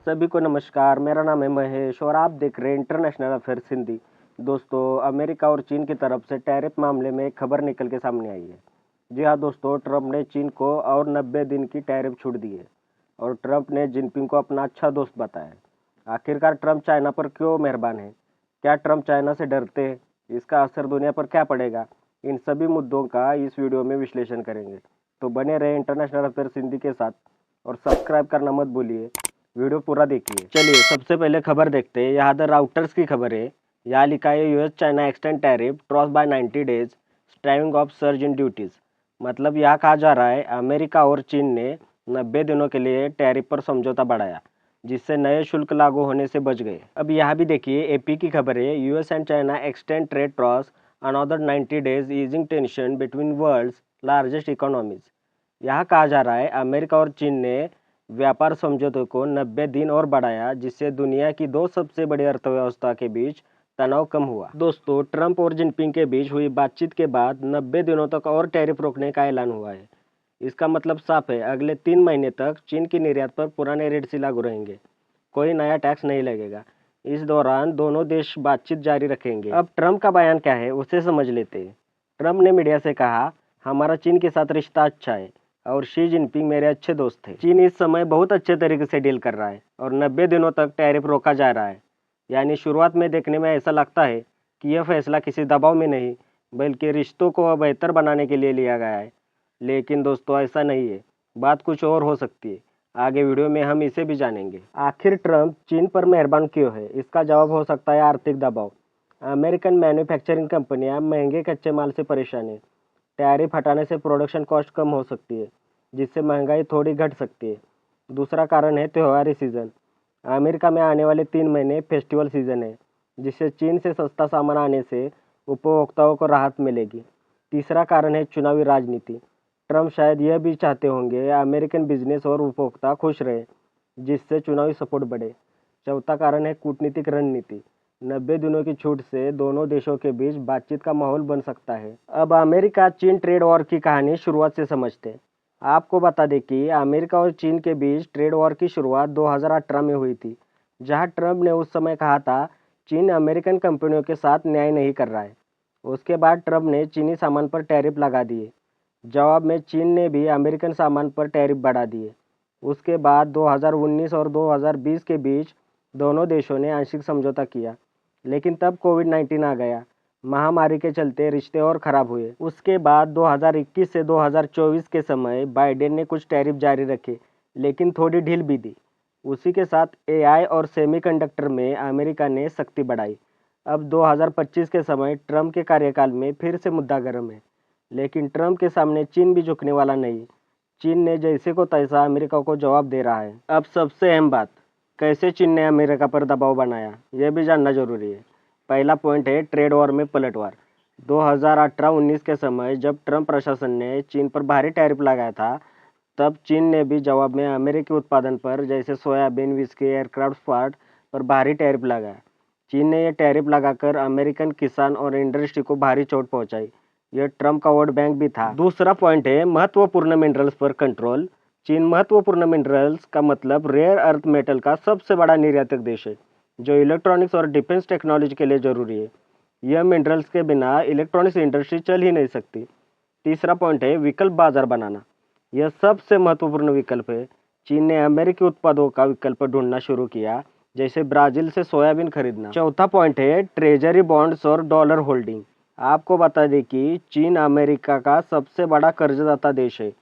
सभी को नमस्कार। मेरा नाम है महेश और आप देख रहे हैं इंटरनेशनल अफेयर्स हिंदी। दोस्तों, अमेरिका और चीन की तरफ से टैरिफ मामले में एक खबर निकल के सामने आई है। जी हाँ दोस्तों, ट्रंप ने चीन को और 90 दिन की टैरिफ छूट दी है और ट्रंप ने जिनपिंग को अपना अच्छा दोस्त बताया। आखिरकार ट्रंप चाइना पर क्यों मेहरबान है? क्या ट्रंप चाइना से डरते हैं? इसका असर दुनिया पर क्या पड़ेगा? इन सभी मुद्दों का इस वीडियो में विश्लेषण करेंगे। तो बने रहे इंटरनेशनल अफेयर्स हिंदी के साथ और सब्सक्राइब करना मत भूलिए। वीडियो पूरा देखिए। चलिए सबसे पहले खबर देखते हैं। यहाँ द राउटर्स की खबर है। यहाँ लिखा है US China extend tariff cross by 90 days staving off surge in duties. मतलब यहाँ कहा जा रहा है अमेरिका और चीन ने 90 दिनों के लिए टैरिफ पर समझौता बढ़ाया, जिससे नए शुल्क लागू होने से बच गए। अब यहाँ भी देखिए एपी की खबर है। US and China extend trade cross another 90 days easing tension between world's largest economies. यहाँ कहा जा रहा है अमेरिका और चीन ने व्यापार समझौते को 90 दिन और बढ़ाया, जिससे दुनिया की दो सबसे बड़ी अर्थव्यवस्था के बीच तनाव कम हुआ। दोस्तों, ट्रंप और जिनपिंग के बीच हुई बातचीत के बाद 90 दिनों तक और टैरिफ रोकने का ऐलान हुआ है। इसका मतलब साफ है, अगले 3 महीने तक चीन की निर्यात पर पुराने रेट से लागू रहेंगे, कोई नया टैक्स नहीं लगेगा। इस दौरान दोनों देश बातचीत जारी रखेंगे। अब ट्रंप का बयान क्या है उसे समझ लेते हैं। ट्रंप ने मीडिया से कहा, हमारा चीन के साथ रिश्ता अच्छा है और शी जिनपिंग मेरे अच्छे दोस्त थे। चीन इस समय बहुत अच्छे तरीके से डील कर रहा है और 90 दिनों तक टैरिफ रोका जा रहा है। यानी शुरुआत में देखने में ऐसा लगता है कि यह फैसला किसी दबाव में नहीं बल्कि रिश्तों को बेहतर बनाने के लिए लिया गया है। लेकिन दोस्तों, ऐसा नहीं है, बात कुछ और हो सकती है। आगे वीडियो में हम इसे भी जानेंगे। आखिर ट्रंप चीन पर मेहरबान क्यों है? इसका जवाब हो सकता है आर्थिक दबाव। अमेरिकन मैन्युफैक्चरिंग कंपनियां महंगे कच्चे माल से परेशान है। टैरिफ हटाने से प्रोडक्शन कॉस्ट कम हो सकती है, जिससे महंगाई थोड़ी घट सकती है। दूसरा कारण है त्योहारी सीज़न। अमेरिका में आने वाले 3 महीने फेस्टिवल सीज़न है, जिससे चीन से सस्ता सामान आने से उपभोक्ताओं को राहत मिलेगी। तीसरा कारण है चुनावी राजनीति। ट्रंप शायद यह भी चाहते होंगे अमेरिकन बिजनेस और उपभोक्ता खुश रहे, जिससे चुनावी सपोर्ट बढ़े। चौथा कारण है कूटनीतिक रणनीति। 90 दिनों की छूट से दोनों देशों के बीच बातचीत का माहौल बन सकता है। अब अमेरिका चीन ट्रेड वॉर की कहानी शुरुआत से समझते हैं। आपको बता दें कि अमेरिका और चीन के बीच ट्रेड वॉर की शुरुआत 2018 में हुई थी, जहां ट्रंप ने उस समय कहा था चीन अमेरिकन कंपनियों के साथ न्याय नहीं कर रहा है। उसके बाद ट्रंप ने चीनी सामान पर टैरिफ लगा दिए। जवाब में चीन ने भी अमेरिकन सामान पर टैरिफ बढ़ा दिए। उसके बाद 2019 और 2020 के बीच दोनों देशों ने आंशिक समझौता किया, लेकिन तब कोविड-19 आ गया। महामारी के चलते रिश्ते और खराब हुए। उसके बाद 2021 से 2024 के समय बाइडेन ने कुछ टैरिफ जारी रखे, लेकिन थोड़ी ढील भी दी। उसी के साथ एआई और सेमीकंडक्टर में अमेरिका ने सख्ती बढ़ाई। अब 2025 के समय ट्रंप के कार्यकाल में फिर से मुद्दा गर्म है, लेकिन ट्रंप के सामने चीन भी झुकने वाला नहीं। चीन ने जैसे को तैसा अमेरिका को जवाब दे रहा है। अब सबसे अहम बात, कैसे चीन ने अमेरिका पर दबाव बनाया, यह भी जानना जरूरी है। पहला पॉइंट है ट्रेड वॉर में पलटवार। 2018-19 के समय जब ट्रंप प्रशासन ने चीन पर भारी टैरिफ लगाया था, तब चीन ने भी जवाब में अमेरिकी उत्पादन पर जैसे सोयाबीन, विस्की, एयरक्राफ्ट पार्ट पर भारी टैरिफ लगाया। चीन ने यह टैरिफ लगाकर अमेरिकन किसान और इंडस्ट्री को भारी चोट पहुंचाई। यह ट्रंप का वोट बैंक भी था। दूसरा पॉइंट है महत्वपूर्ण मिनरल्स पर कंट्रोल। चीन महत्वपूर्ण मिनरल्स का मतलब रेयर अर्थ मेटल का सबसे बड़ा निर्यातक देश है, जो इलेक्ट्रॉनिक्स और डिफेंस टेक्नोलॉजी के लिए जरूरी है। यह मिनरल्स के बिना इलेक्ट्रॉनिक्स इंडस्ट्री चल ही नहीं सकती। तीसरा पॉइंट है विकल्प बाजार बनाना। यह सबसे महत्वपूर्ण विकल्प है। चीन ने अमेरिकी उत्पादों का विकल्प ढूंढना शुरू किया, जैसे ब्राजील से सोयाबीन खरीदना। चौथा पॉइंट है ट्रेजरी बॉन्ड्स और डॉलर होल्डिंग। आपको बता दें कि चीन अमेरिका का सबसे बड़ा कर्जदाता देश है।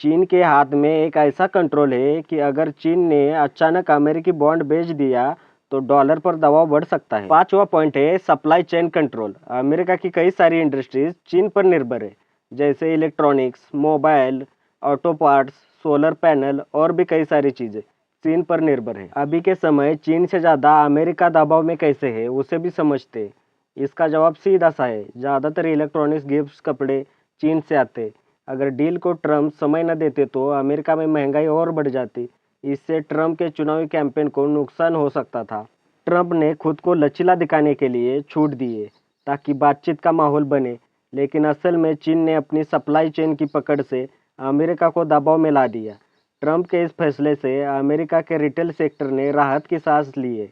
चीन के हाथ में एक ऐसा कंट्रोल है कि अगर चीन ने अचानक अमेरिकी बॉन्ड बेच दिया तो डॉलर पर दबाव बढ़ सकता है। पांचवा पॉइंट है सप्लाई चेन कंट्रोल। अमेरिका की कई सारी इंडस्ट्रीज चीन पर निर्भर है, जैसे electronics, mobile, auto parts, solar panel और भी कई सारी चीज़ें चीन पर निर्भर है। अभी के समय चीन से ज़्यादा अमेरिका दबाव में कैसे है उसे भी समझते हैं। इसका जवाब सीधा सा है, ज़्यादातर इलेक्ट्रॉनिक्स, गिफ्ट्स, कपड़े चीन से आते। अगर डील को ट्रंप समय न देते तो अमेरिका में महंगाई और बढ़ जाती। इससे ट्रंप के चुनावी कैंपेन को नुकसान हो सकता था। ट्रंप ने खुद को लचीला दिखाने के लिए छूट दी है ताकि बातचीत का माहौल बने, लेकिन असल में चीन ने अपनी सप्लाई चेन की पकड़ से अमेरिका को दबाव में ला दिया। ट्रंप के इस फैसले से अमेरिका के रिटेल सेक्टर ने राहत की सांस ली है।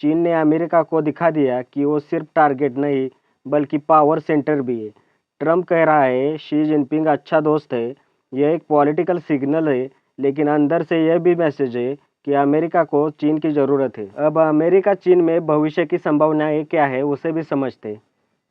चीन ने अमेरिका को दिखा दिया कि वो सिर्फ टारगेट नहीं बल्कि पावर सेंटर भी है। ट्रंप कह रहा है शी जिनपिंग अच्छा दोस्त है। यह एक पॉलिटिकल सिग्नल है, लेकिन अंदर से यह भी मैसेज है कि अमेरिका को चीन की ज़रूरत है। अब अमेरिका चीन में भविष्य की संभावनाएं क्या है उसे भी समझते हैं।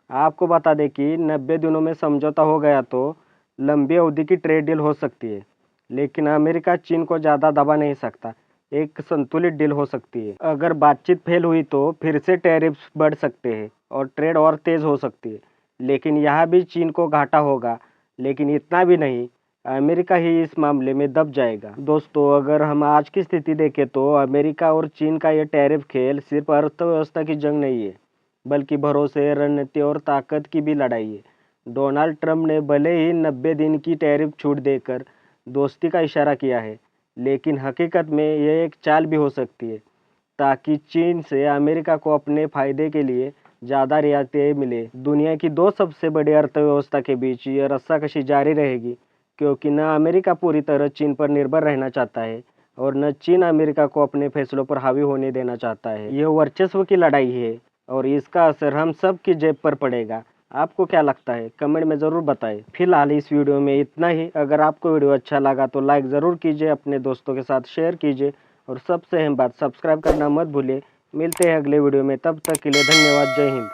आपको बता दें कि 90 दिनों में समझौता हो गया तो लंबी अवधि की ट्रेड डील हो सकती है, लेकिन अमेरिका चीन को ज़्यादा दबा नहीं सकता। एक संतुलित डील हो सकती है। अगर बातचीत फेल हुई तो फिर से टैरिफ्स बढ़ सकते हैं और ट्रेड और तेज़ हो सकती है, लेकिन यहाँ भी चीन को घाटा होगा, लेकिन इतना भी नहीं। अमेरिका ही इस मामले में दब जाएगा। दोस्तों, अगर हम आज की स्थिति देखें तो अमेरिका और चीन का ये टैरिफ खेल सिर्फ अर्थव्यवस्था की जंग नहीं है, बल्कि भरोसे, रणनीति और ताकत की भी लड़ाई है। डोनाल्ड ट्रंप ने भले ही 90 दिन की टैरिफ छूट देकर दोस्ती का इशारा किया है, लेकिन हकीकत में यह एक चाल भी हो सकती है ताकि चीन से अमेरिका को अपने फायदे के लिए ज़्यादा रियायतें मिले। दुनिया की दो सबसे बड़ी अर्थव्यवस्था के बीच ये रस्साकशी जारी रहेगी, क्योंकि न अमेरिका पूरी तरह चीन पर निर्भर रहना चाहता है और न चीन अमेरिका को अपने फैसलों पर हावी होने देना चाहता है। यह वर्चस्व की लड़ाई है और इसका असर हम सब की जेब पर पड़ेगा। आपको क्या लगता है? कमेंट में ज़रूर बताएं। फिलहाल इस वीडियो में इतना ही। अगर आपको वीडियो अच्छा लगा तो लाइक ज़रूर कीजिए, अपने दोस्तों के साथ शेयर कीजिए और सबसे अहम बात, सब्सक्राइब करना मत भूलिए। मिलते हैं अगले वीडियो में, तब तक के लिए धन्यवाद। जय हिंद।